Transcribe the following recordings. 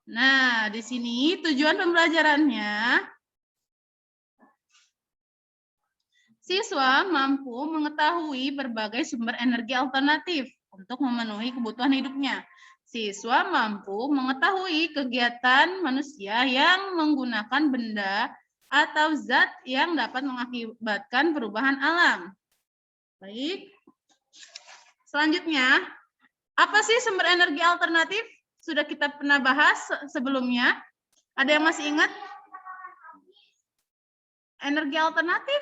Nah, di sini tujuan pembelajarannya, siswa mampu mengetahui berbagai sumber energi alternatif untuk memenuhi kebutuhan hidupnya. Siswa mampu mengetahui kegiatan manusia yang menggunakan benda atau zat yang dapat mengakibatkan perubahan alam. Baik. Selanjutnya, apa sih sumber energi alternatif? Sudah kita pernah bahas sebelumnya. Ada yang masih ingat? Energi alternatif?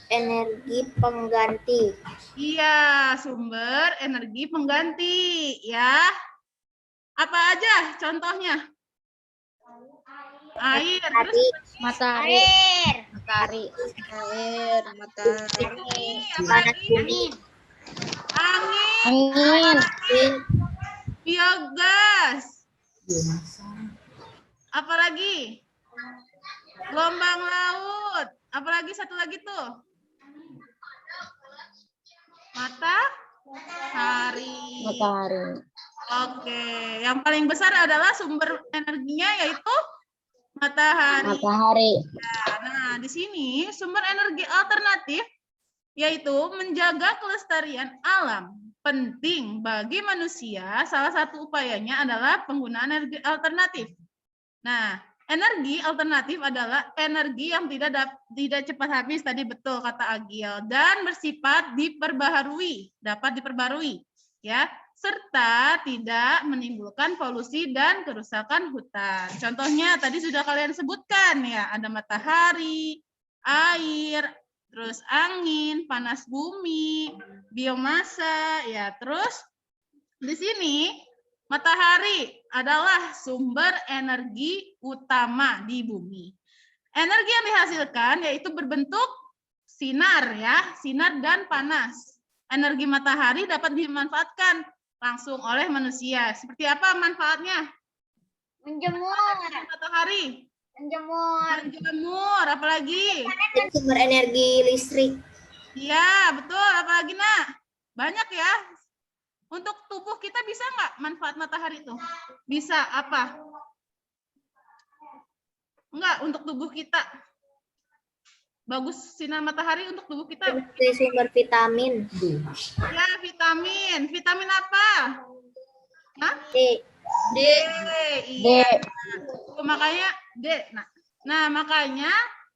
Energi pengganti. Iya, sumber energi pengganti, ya. Apa aja contohnya? Air, terus Matahari. Matahari. Air, matahari. panas bumi. Angin, biogas. Apalagi? Gelombang laut. Apalagi satu lagi tuh? Matahari. Oke, yang paling besar adalah sumber energinya yaitu matahari. Nah, di sini sumber energi alternatif yaitu menjaga kelestarian alam. Penting bagi manusia, salah satu upayanya adalah penggunaan energi alternatif. Nah, energi alternatif adalah energi yang tidak cepat habis, tadi betul kata Agil, dan bersifat dapat diperbarui, ya, serta tidak menimbulkan polusi dan kerusakan hutan. Contohnya tadi sudah kalian sebutkan ya, ada matahari, air, terus angin, panas bumi, biomasa, ya, terus di sini matahari adalah sumber energi utama di bumi. Energi yang dihasilkan yaitu berbentuk sinar, ya, sinar dan panas. Energi matahari dapat dimanfaatkan langsung oleh manusia. Seperti apa manfaatnya? Menjemur. Matahari. Menjemur, apalagi? Sumber energi listrik. Iya, betul. Apalagi, Nak? Banyak ya. Untuk tubuh kita bisa nggak manfaat matahari itu? Bisa apa? Enggak, untuk tubuh kita. Bagus sinar matahari untuk tubuh kita. Sumber vitamin. Ya, vitamin. Vitamin apa? Hah? D. Iya. Makanya D. Nah, makanya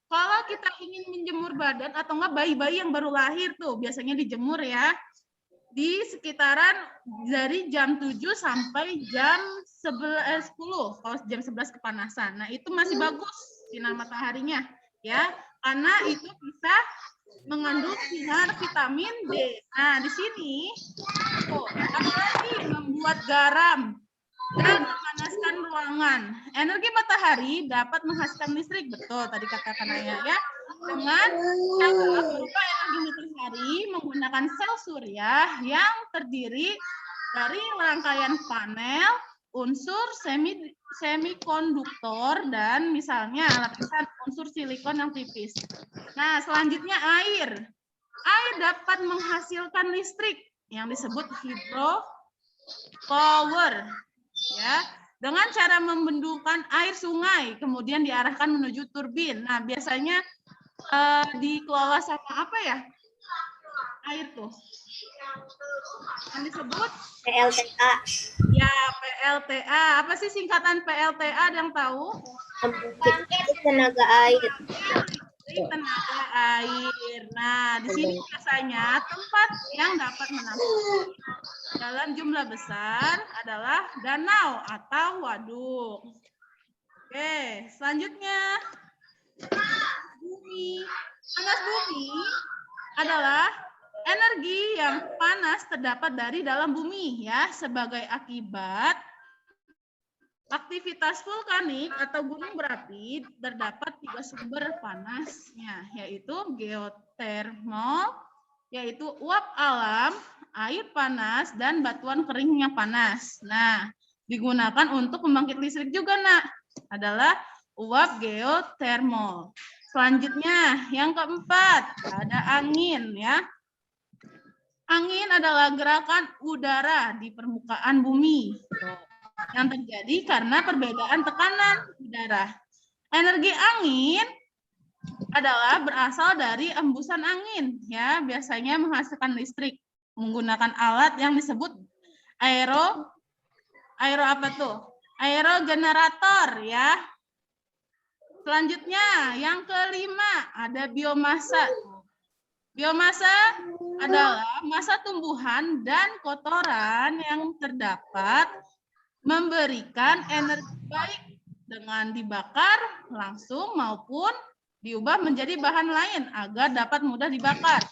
kalau kita ingin menjemur badan atau enggak bayi-bayi yang baru lahir tuh biasanya dijemur ya. Di sekitaran dari jam 7 sampai jam 10. Kalau jam 11 kepanasan. Nah, itu masih bagus sinar mataharinya ya. Karena itu bisa mengandung sinar vitamin D. Nah, di sini apalagi membuat garam dan memanaskan ruangan. Energi matahari dapat menghasilkan listrik, betul tadi katakan Ayah ya. Dengan cara berupa energi matahari menggunakan sel surya yang terdiri dari rangkaian panel, unsur semikonduktor, dan misalnya lapisan unsur silikon yang tipis. Nah, selanjutnya air. Air dapat menghasilkan listrik yang disebut hydropower. Ya, dengan cara membendungkan air sungai, kemudian diarahkan menuju turbin. Nah, biasanya dikelola sama apa ya? Air tuh. Yang disebut PLTA. Ya, PLTA. Apa sih singkatan PLTA? Ada yang tahu? Tenaga air. Tenaga air. Nah, di sini biasanya tempat yang dapat menampung dalam jumlah besar adalah danau atau waduk. Oke, selanjutnya bumi. Panas bumi adalah energi yang panas terdapat dari dalam bumi ya, sebagai akibat Aktivitas vulkanik atau gunung berapi terdapat 3 sumber panasnya, yaitu geotermal, yaitu uap alam, air panas, dan batuan keringnya panas. Nah, digunakan untuk pembangkit listrik juga, Nak, adalah uap geotermal. Selanjutnya, yang keempat, ada angin, ya. Angin adalah gerakan udara di permukaan bumi yang terjadi karena perbedaan tekanan udara. Energi angin adalah berasal dari embusan angin, ya, biasanya menghasilkan listrik menggunakan alat yang disebut aero apa tuh? Aerogenerator, ya. Selanjutnya, yang kelima ada biomasa. Biomasa adalah massa tumbuhan dan kotoran yang terdapat memberikan energi baik dengan dibakar langsung maupun diubah menjadi bahan lain agar dapat mudah dibakar.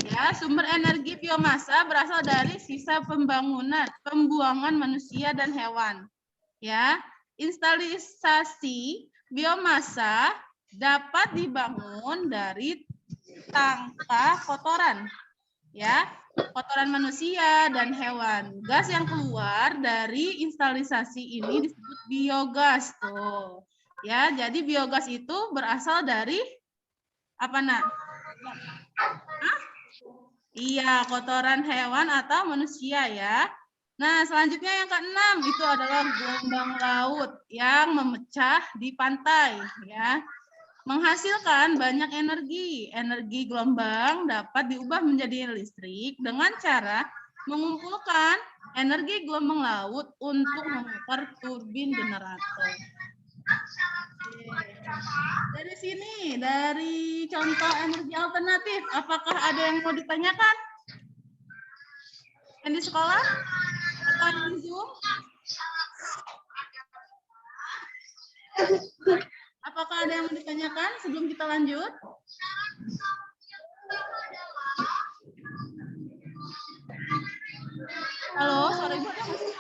Ya, sumber energi biomasa berasal dari sisa pembuangan manusia dan hewan. Ya, instalisasi biomasa dapat dibangun dari tangka kotoran, ya, kotoran manusia dan hewan. Gas yang keluar dari instalisasi ini disebut biogas tuh. Ya, jadi biogas itu berasal dari apa, Nak? Hah? Iya, kotoran hewan atau manusia, ya. Nah, selanjutnya yang keenam itu adalah gelombang laut yang memecah di pantai, ya. Menghasilkan banyak energi. Energi gelombang dapat diubah menjadi listrik dengan cara mengumpulkan energi gelombang laut untuk memutar turbin generator. Dari sini, dari contoh energi alternatif, apakah ada yang mau ditanyakan? Yang di sekolah atau di Zoom? Apakah ada yang mau ditanyakan sebelum kita lanjut? Halo, suara Ibu ada nggak sih?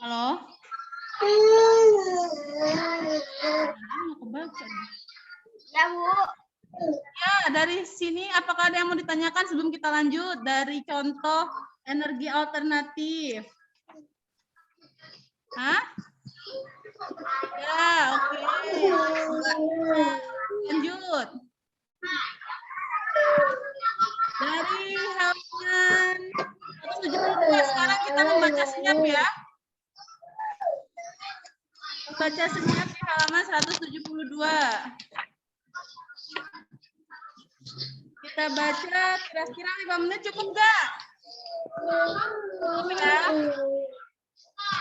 Halo? Mau kebaca nih. Ya, Bu. Ya, dari sini apakah ada yang mau ditanyakan sebelum kita lanjut dari contoh energi alternatif? Hah? Ya, oke. Lanjut. Dari halaman 172, sekarang kita membaca senyap, ya. Membaca senyap di halaman 172. Kita baca kira-kira 5 menit cukup nggak? Cukup, ya.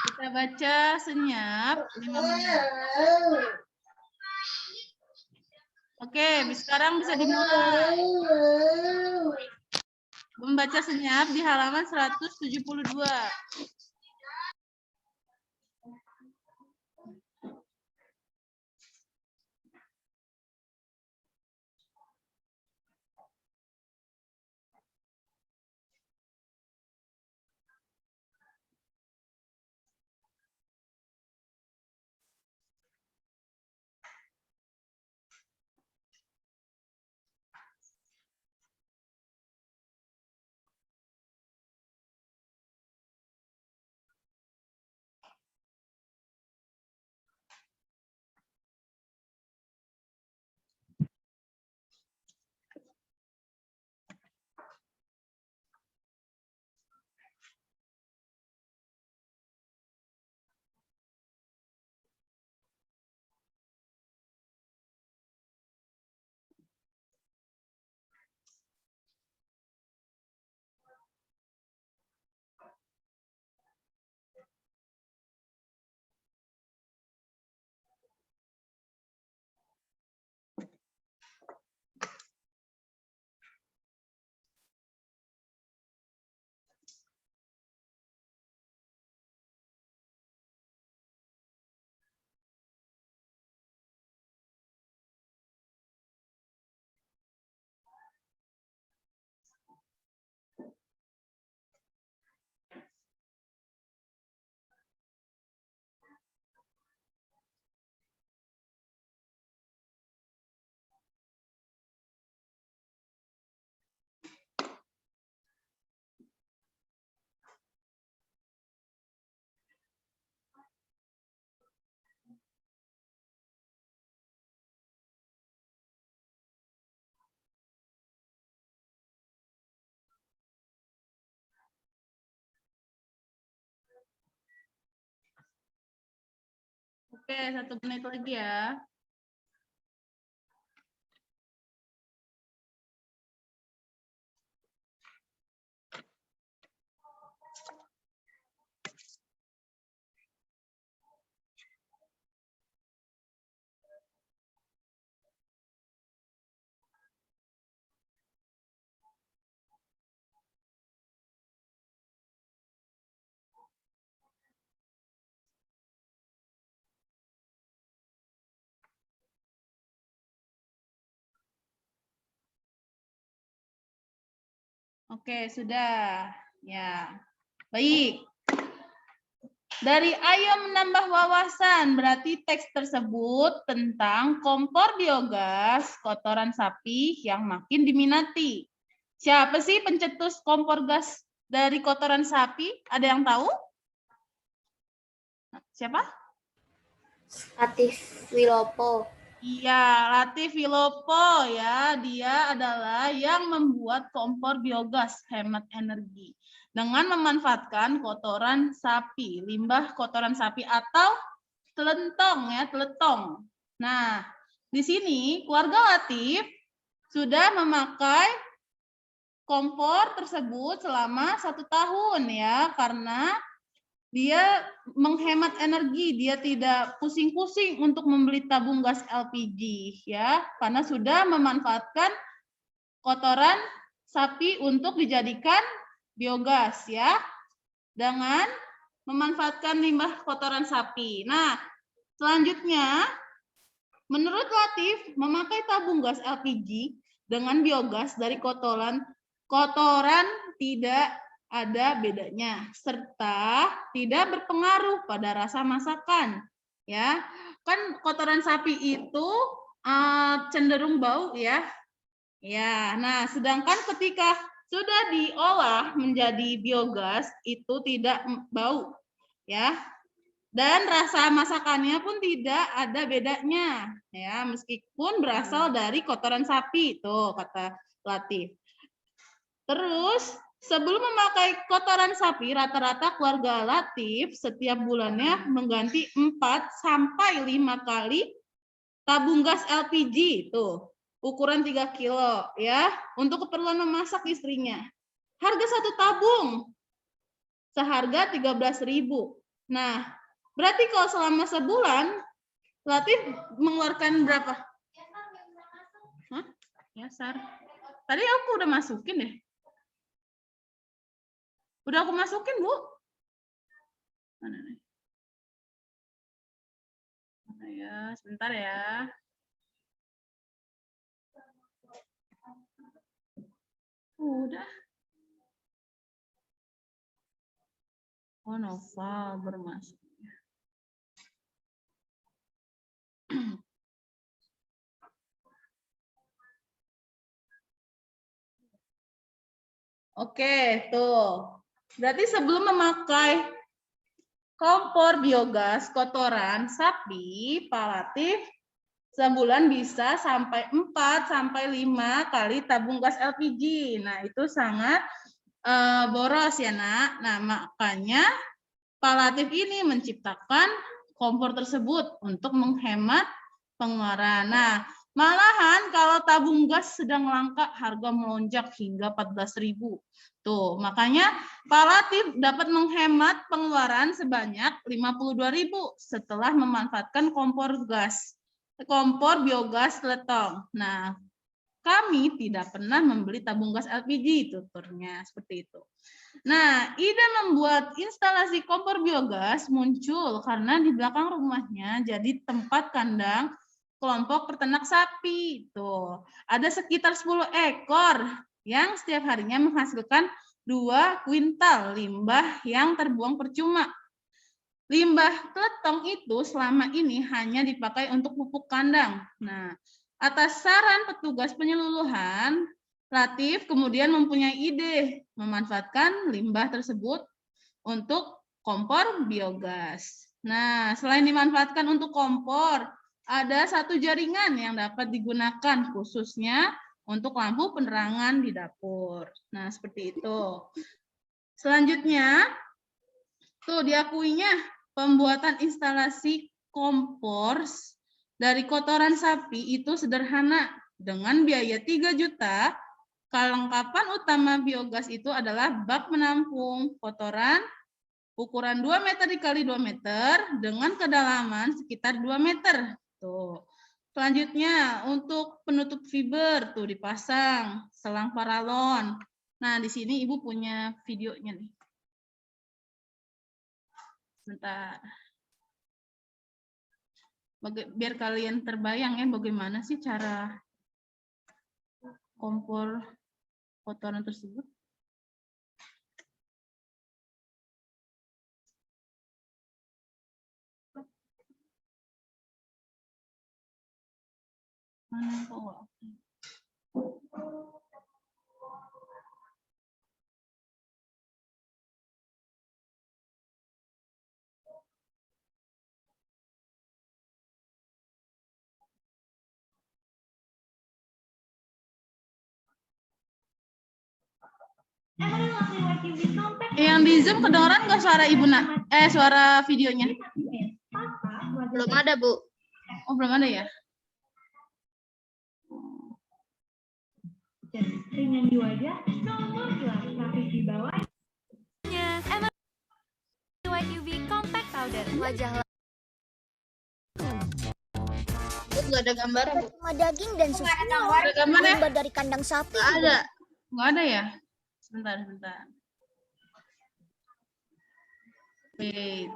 Kita baca senyap 5 menit. Oke, sekarang bisa dimulai. Membaca senyap di halaman 172. Oke, 1 menit lagi ya. Oke, sudah. Ya. Baik. Dari ayo menambah wawasan, berarti teks tersebut tentang kompor biogas kotoran sapi yang makin diminati. Siapa sih pencetus kompor gas dari kotoran sapi? Ada yang tahu? Siapa? Latif Wilopo. Iya, Latif Wilopo ya. Dia adalah yang membuat kompor biogas hemat energi dengan memanfaatkan kotoran sapi, limbah kotoran sapi atau telentong ya, teletong. Nah, di sini keluarga Latif sudah memakai kompor tersebut selama 1 tahun ya, karena dia menghemat energi, dia tidak pusing-pusing untuk membeli tabung gas LPG ya, karena sudah memanfaatkan kotoran sapi untuk dijadikan biogas ya, dengan memanfaatkan limbah kotoran sapi. Nah, selanjutnya menurut Latif memakai tabung gas LPG dengan biogas dari kotoran tidak ada bedanya serta tidak berpengaruh pada rasa masakan ya, kan kotoran sapi itu cenderung bau ya. Nah sedangkan ketika sudah diolah menjadi biogas itu tidak bau ya, dan rasa masakannya pun tidak ada bedanya ya, meskipun berasal dari kotoran sapi itu kata Latif. Terus sebelum memakai kotoran sapi, rata-rata keluarga Latif setiap bulannya mengganti 4 sampai 5 kali tabung gas LPG itu ukuran 3 kilo ya, untuk keperluan memasak istrinya. Harga 1 tabung seharga 13.000. Nah, berarti kalau selama sebulan Latif mengeluarkan berapa? Hah? Ya, Sar. Tadi aku udah masukin deh. Udah aku masukin, Bu. Mana nih? Mana ya? Sebentar ya. Udah. Oh, Nova bermasuk. Oke, tuh. Berarti sebelum memakai kompor biogas kotoran sapi, Pak Latif sebulan bisa sampai 4 sampai 5 kali tabung gas LPG. Nah, itu sangat boros ya, Nak. Nah, makanya Pak Latif ini menciptakan kompor tersebut untuk menghemat pengeluaran. Nah, malahan kalau tabung gas sedang langka, harga melonjak hingga 14.000. Tuh, makanya Pak Latif dapat menghemat pengeluaran sebanyak 52.000 setelah memanfaatkan kompor biogas letong. Nah, kami tidak pernah membeli tabung gas LPG, tuturnya seperti itu. Nah, ide membuat instalasi kompor biogas muncul karena di belakang rumahnya jadi tempat kandang kelompok peternak sapi. Tuh, ada sekitar 10 ekor yang setiap harinya menghasilkan 2 kuintal limbah yang terbuang percuma. Limbah teletong itu selama ini hanya dipakai untuk pupuk kandang. Nah, atas saran petugas penyuluhan, Latif kemudian mempunyai ide memanfaatkan limbah tersebut untuk kompor biogas. Nah, selain dimanfaatkan untuk kompor, ada satu jaringan yang dapat digunakan khususnya untuk lampu penerangan di dapur. Nah, seperti itu. Selanjutnya, tuh diakuinya pembuatan instalasi kompor dari kotoran sapi itu sederhana. Dengan biaya 3 juta, kelengkapan utama biogas itu adalah bak menampung kotoran ukuran 2 meter dikali 2 meter dengan kedalaman sekitar 2 meter. Tuh. Selanjutnya untuk penutup fiber tuh dipasang selang paralon. Nah, di sini Ibu punya videonya nih. Bentar. Biar kalian terbayang ya bagaimana sih cara kompor kotoran tersebut. Yang di Zoom kedengeran nggak suara Ibu Nak? Suara videonya? Belum ada, Bu. Oh, belum ada ya? Ringan di wajah, nomor jelas, tapi di bawah. White UV Compact Powder. Wajah nggak ada gambar, Bu. Cuma daging dan susunya loh. Ada gambar ya? Limbah dari kandang sapi. Nggak ada. Nggak ada ya? Sebentar. Wait.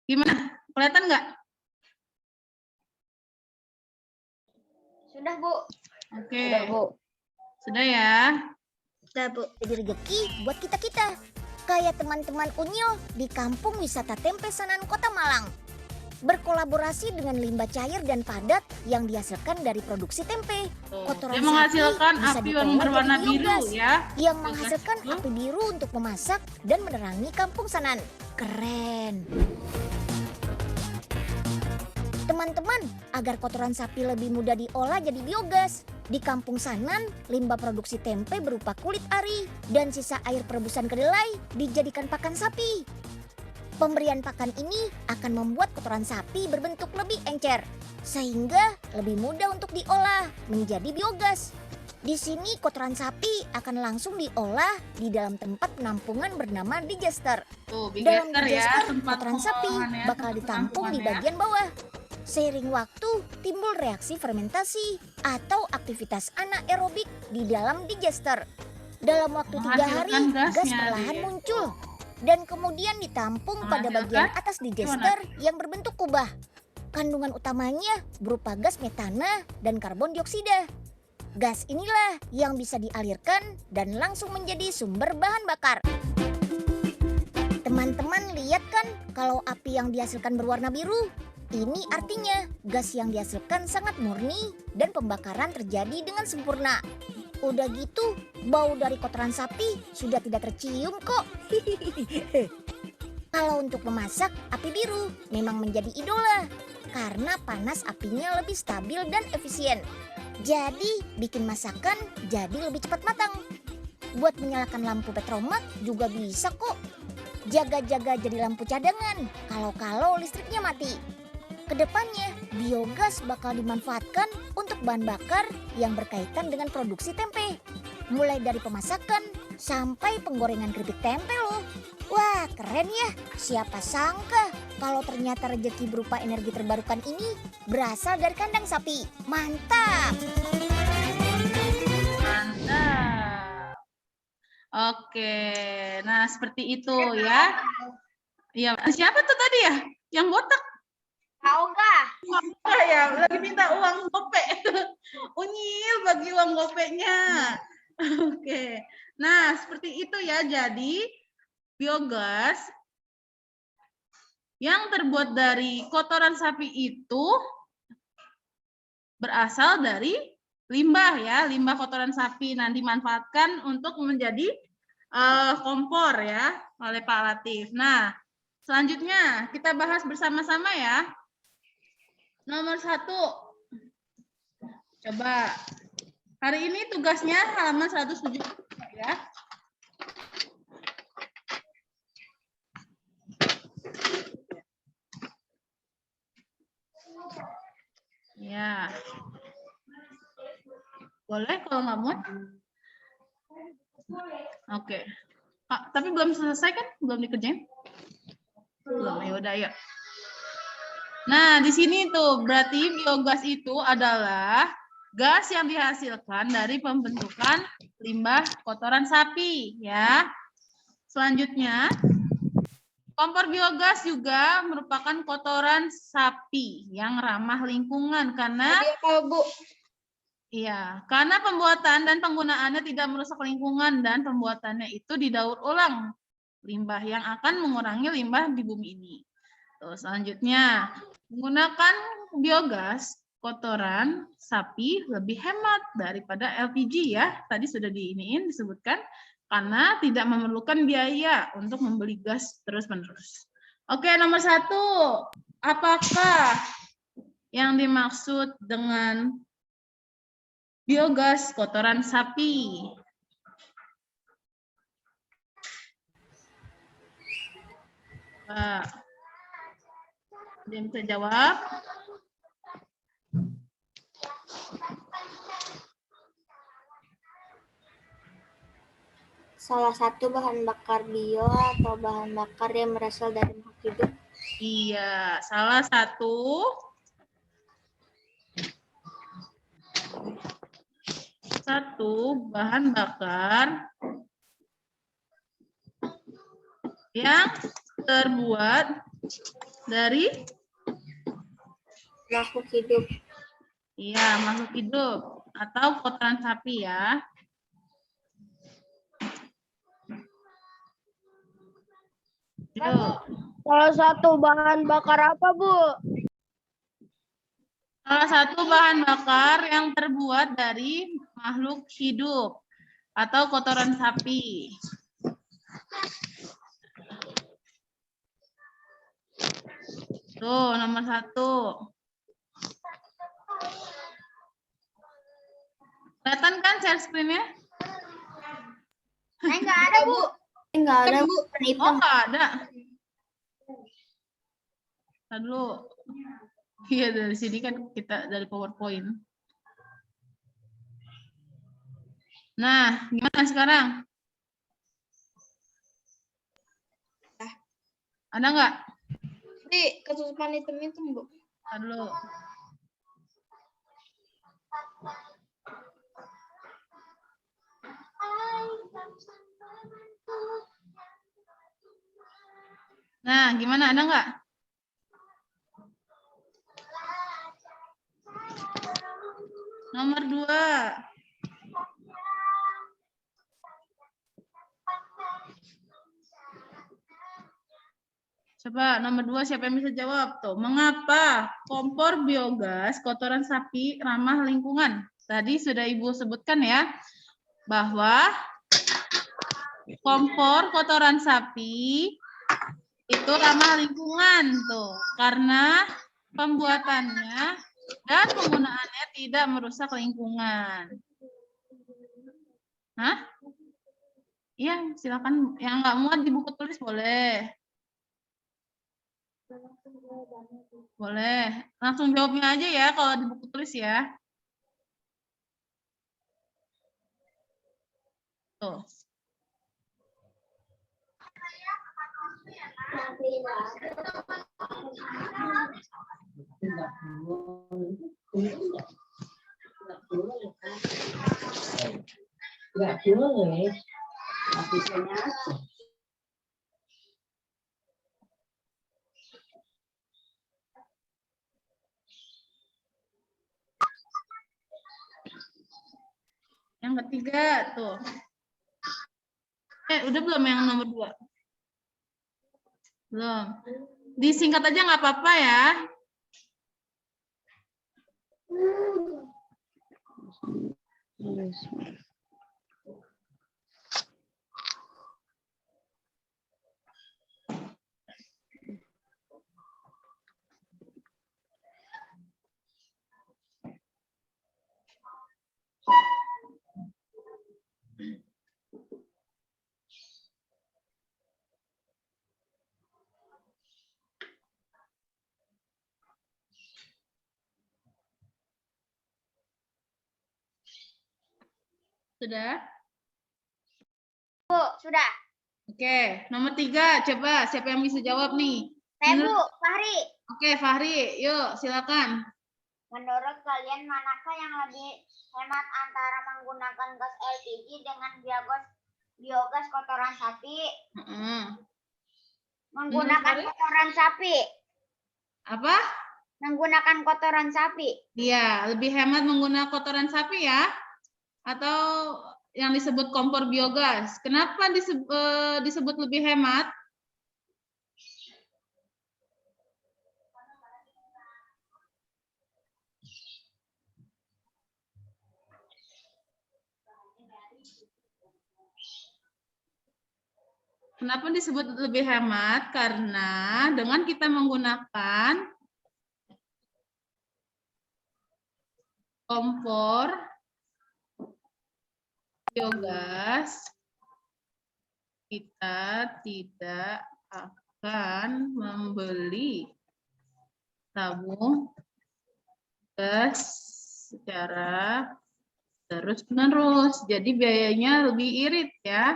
Gimana? Kelihatan nggak? Sudah, Bu. Oke. Sudah, Bu. Sudah ya? Sudah, Bu. Jadi rezeki buat kita-kita. Kayak teman-teman Unyil di kampung wisata Tempe Sanan Kota Malang. Berkolaborasi dengan limbah cair dan padat yang dihasilkan dari produksi tempe. Kotoran Dia menghasilkan sapi bisa api yang diolah berwarna jadi biru biogas, ya. yang Biogas menghasilkan itu. api biru untuk memasak dan menerangi kampung Sanan. Keren. Teman-teman, agar kotoran sapi lebih mudah diolah jadi biogas, di kampung Sanan, limbah produksi tempe berupa kulit ari dan sisa air perebusan kedelai dijadikan pakan sapi. Pemberian pakan ini akan membuat kotoran sapi berbentuk lebih encer, sehingga lebih mudah untuk diolah menjadi biogas. Di sini kotoran sapi akan langsung diolah di dalam tempat penampungan bernama digester. Tuh, Dalam digester ya, digester, tempat kotoran sapi pengolahan ya, bakal tempat ditampung di penampungan ya. bagian bawah. Seiring waktu, timbul reaksi fermentasi atau aktivitas anaerobik di dalam digester. Dalam waktu 3 hari, Menghasilkan gas gasnya perlahan dia. muncul dan kemudian ditampung pada bagian Menghasilkan atas digester yang berbentuk kubah. Kandungan utamanya berupa gas metana dan karbon dioksida. Gas inilah yang bisa dialirkan dan langsung menjadi sumber bahan bakar. Teman-teman lihat kan kalau api yang dihasilkan berwarna biru? Ini artinya gas yang dihasilkan sangat murni dan pembakaran terjadi dengan sempurna. Udah gitu, bau dari kotoran sapi sudah tidak tercium kok. Kalau untuk memasak, api biru memang menjadi idola karena panas apinya lebih stabil dan efisien. Jadi, bikin masakan jadi lebih cepat matang. Buat menyalakan lampu petromak juga bisa kok. Jaga-jaga jadi lampu cadangan kalau listriknya mati. Kedepannya, biogas bakal dimanfaatkan untuk bahan bakar yang berkaitan dengan produksi tempe. Mulai dari pemasakan sampai penggorengan keripik tempe loh. Wah, keren ya. Siapa sangka kalau ternyata rezeki berupa energi terbarukan ini berasal dari kandang sapi. Mantap! Mantap. Oke, nah seperti itu ya. Iya, siapa tuh tadi ya? Yang botak? Auga. Ya, lagi minta uang gope. Unyil bagi uang gopenya. Oke. Nah, seperti itu ya. Jadi biogas yang terbuat dari kotoran sapi itu berasal dari limbah ya, limbah kotoran sapi. Nah, dimanfaatkan untuk menjadi kompor ya oleh Pak Latif. Nah, selanjutnya kita bahas bersama-sama ya. Nomor 1. Coba. Hari ini tugasnya halaman 107 ya. Ya. Boleh kalau nggak mau? Oke. Kak, tapi belum selesai kan? Belum dikerjain? Belum, ya udah, yuk. Nah, di sini tuh berarti biogas itu adalah gas yang dihasilkan dari pembentukan limbah kotoran sapi, ya. Selanjutnya, kompor biogas juga merupakan kotoran sapi yang ramah lingkungan karena Bu. iya, karena pembuatan dan penggunaannya tidak merusak lingkungan dan pembuatannya itu didaur ulang limbah yang akan mengurangi limbah di bumi ini. Tuh, selanjutnya, menggunakan biogas kotoran sapi lebih hemat daripada LPG ya. Tadi sudah disebutkan karena tidak memerlukan biaya untuk membeli gas terus-menerus. Oke, nomor 1. Apakah yang dimaksud dengan biogas kotoran sapi? Pak, ada yang bisa jawab? Salah satu bahan bakar bio atau bahan bakar yang berasal dari makhluk hidup. Iya, salah satu bahan bakar yang terbuat dari Makhluk hidup. iya, makhluk hidup atau kotoran sapi ya. Yuk. Salah satu bahan bakar apa, Bu? Salah satu bahan bakar yang terbuat dari makhluk hidup atau kotoran sapi. Tuh, nomor 1. Kelihatan kan share screen-nya? Enggak ada, Bu. Enggak ada, Bu. Oh, nggak ada. Ntar dulu. Iya, dari sini kan kita dari PowerPoint. Nah, gimana sekarang? Ada nggak? Di ketutupan hitam-hitam, Bu. Ntar dulu. Nah, gimana? Ada nggak? Nomor 2. Coba nomor 2 siapa yang bisa jawab tuh? Mengapa kompor biogas kotoran sapi ramah lingkungan? Tadi sudah Ibu sebutkan ya, bahwa kompor kotoran sapi itu ramah lingkungan tuh, karena pembuatannya dan penggunaannya tidak merusak lingkungan. Hah? Iya, silakan. Yang nggak muat di buku tulis boleh. Boleh. Langsung jawabnya aja ya kalau di buku tulis ya. Tuh. Nggak boleh. Aplikasinya aja. Yang ketiga tuh. Udah belum yang nomor 2? Belum. Disingkat aja nggak apa-apa ya. Sudah? Bu, sudah. Oke, nomor 3. Coba siapa yang bisa jawab nih? Saya Bu, Menurut- Fahri. Oke, Fahri. Yuk, silakan. Menurut kalian manakah yang lebih hemat antara menggunakan gas LPG dengan biogas kotoran sapi? Heeh. Menggunakan Fahri? kotoran sapi. Apa? Menggunakan kotoran sapi. Iya, lebih hemat menggunakan kotoran sapi ya? Atau yang disebut kompor biogas. Kenapa disebut lebih hemat? Kenapa disebut lebih hemat? Karena dengan kita menggunakan kompor biogas, kita tidak akan membeli tabung gas secara terus-menerus. Jadi biayanya lebih irit ya.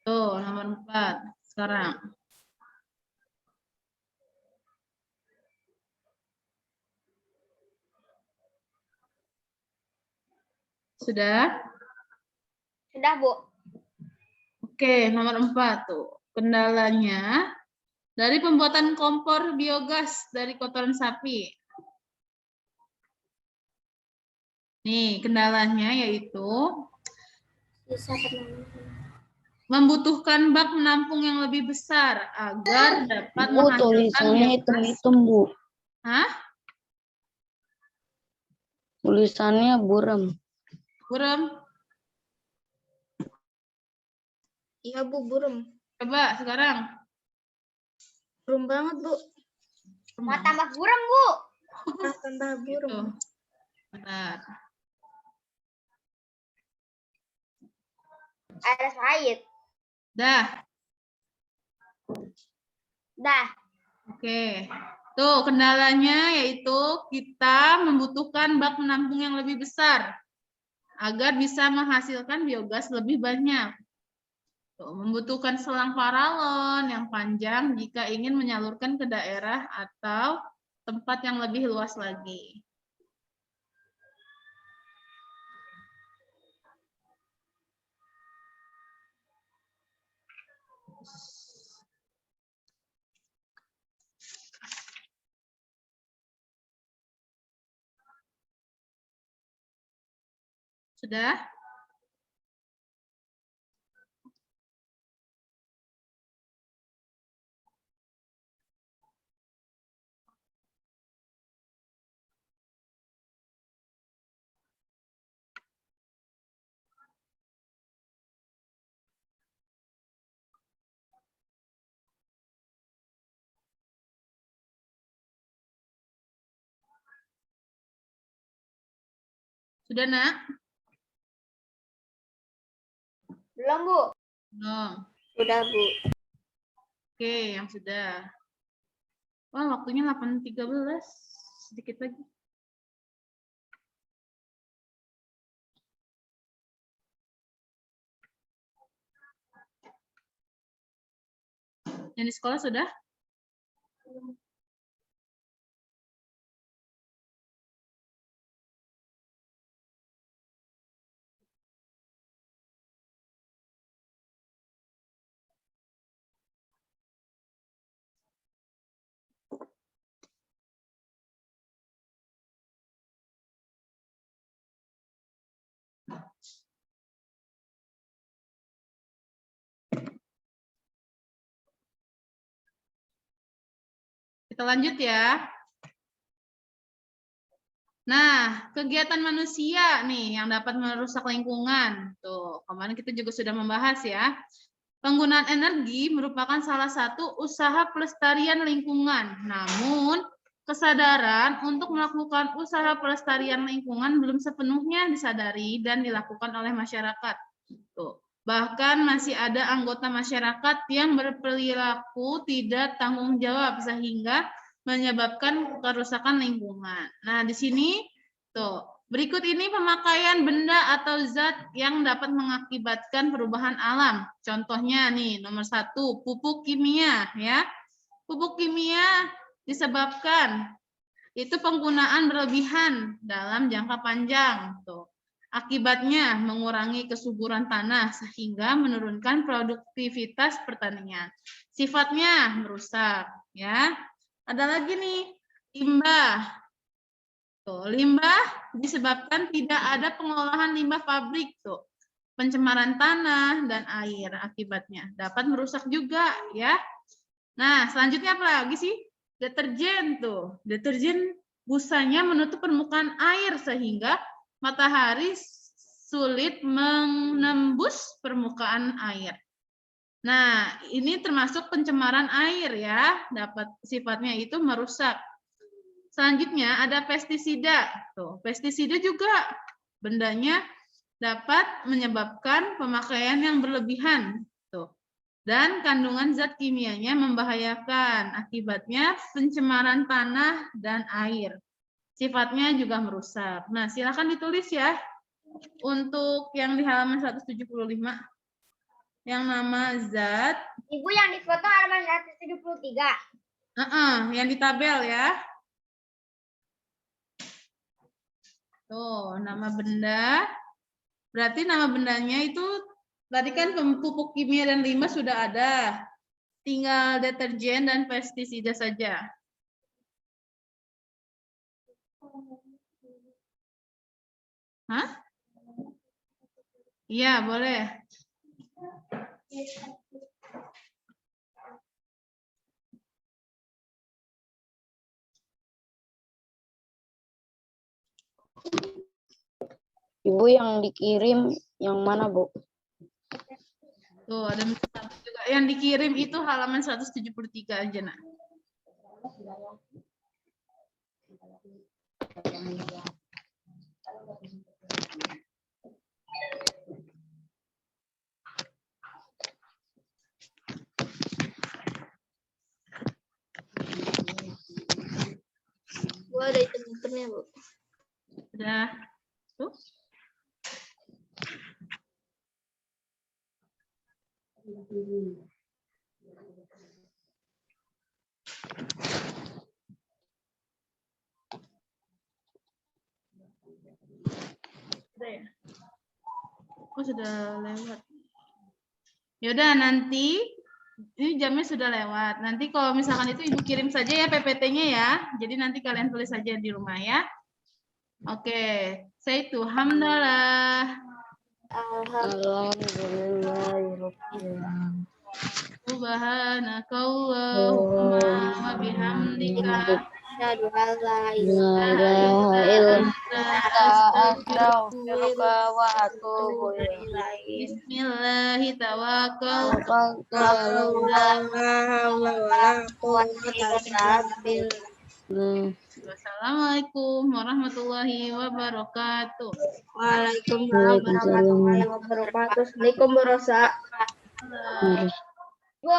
Tuh, nomor 4 sekarang. Sudah? Sudah, Bu. Oke, nomor 4 tuh. Kendalanya dari pembuatan kompor biogas dari kotoran sapi. Nih, kendalanya yaitu membutuhkan bak menampung yang lebih besar agar dapat Bu, menghasilkan tulisannya biogas. hitam-hitam, Bu. Hah? Tulisannya buram. Buram? Iya, Bu, burem. Coba sekarang. Burem banget, Bu. Mau tambah burem, Bu. Tambah Gitu. Bentar. Ada Said. Dah. Dah. Oke. Tuh, kendalanya yaitu kita membutuhkan bak menampung yang lebih besar agar bisa menghasilkan biogas lebih banyak. Tuh, membutuhkan selang paralon yang panjang jika ingin menyalurkan ke daerah atau tempat yang lebih luas lagi. Sudah? Sudah, Nak? Belum, Bu. Belum. Sudah, Bu. Oke, yang sudah. Wah, waktunya 8.13. Sedikit lagi. Yang di sekolah sudah? Kita lanjut ya. Nah, kegiatan manusia nih yang dapat merusak lingkungan. Tuh, kemarin kita juga sudah membahas ya. Penggunaan energi merupakan salah satu usaha pelestarian lingkungan. Namun, kesadaran untuk melakukan usaha pelestarian lingkungan belum sepenuhnya disadari dan dilakukan oleh masyarakat. Tuh. Bahkan masih ada anggota masyarakat yang berperilaku tidak tanggung jawab sehingga menyebabkan kerusakan lingkungan. Nah, di sini tuh, berikut ini pemakaian benda atau zat yang dapat mengakibatkan perubahan alam. Contohnya nih, nomor 1, pupuk kimia ya. Pupuk kimia disebabkan itu penggunaan berlebihan dalam jangka panjang tuh. Akibatnya mengurangi kesuburan tanah sehingga menurunkan produktivitas pertanian. Sifatnya merusak ya. Ada lagi nih, limbah. Tuh, limbah disebabkan tidak ada pengolahan limbah pabrik tuh. Pencemaran tanah dan air akibatnya dapat merusak juga ya. Nah, selanjutnya apa lagi sih? Deterjen tuh. Deterjen busanya menutup permukaan air sehingga matahari sulit menembus permukaan air. Nah, ini termasuk pencemaran air ya, dapat sifatnya itu merusak. Selanjutnya ada pestisida. Tuh, pestisida juga bendanya dapat menyebabkan pemakaian yang berlebihan. Tuh. Dan kandungan zat kimianya membahayakan. Akibatnya pencemaran tanah dan air. Sifatnya juga merusak. Nah, silakan ditulis ya. Untuk yang di halaman 175. Yang nama zat. Ibu yang di foto halaman 173. Yang di tabel ya. Tuh, nama benda. Berarti nama bendanya itu tadi kan pupuk kimia dan limbah sudah ada. Tinggal deterjen dan pestisida saja. Hah? Iya, boleh. Ibu yang dikirim yang mana, Bu? Tuh, ada juga. Yang dikirim itu halaman 173 aja, Nak. Bu, ada hitam-hitamnya, Bu. Udah. Tuh. Sudah ya? Oh, sudah lewat. Yaudah, nanti ini jamnya sudah lewat. Nanti kalau misalkan itu Ibu kirim saja ya PPT-nya ya. Jadi nanti kalian tulis saja di rumah ya. Oke, say itu hamdalah. Alhamdulillahirobbilalamin. Subhanakallahumma wa bihamdika Asyhadu an la La ilaha illa anta wa atubu ilaik. Bismillahi tawakkaltu Wassalamualaikum warahmatullahi wabarakatuh. Waalaikumsalam warahmatullahi wabarakatuh. Assalamualaikum warahmatullahi wabarakatuh. Bu.